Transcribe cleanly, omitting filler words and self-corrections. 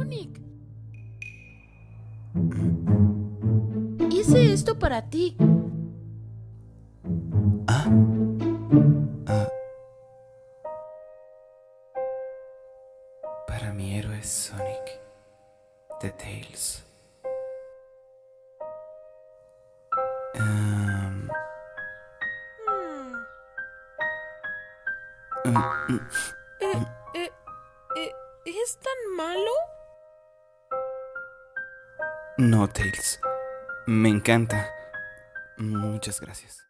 Sonic. Hice esto para ti. Ah, ah, para mi héroe Sonic de Tails. Um, Hmm. mm, mm, Eh, mm. eh, ¿Es tan malo? No, Tails. Me encanta. Muchas gracias.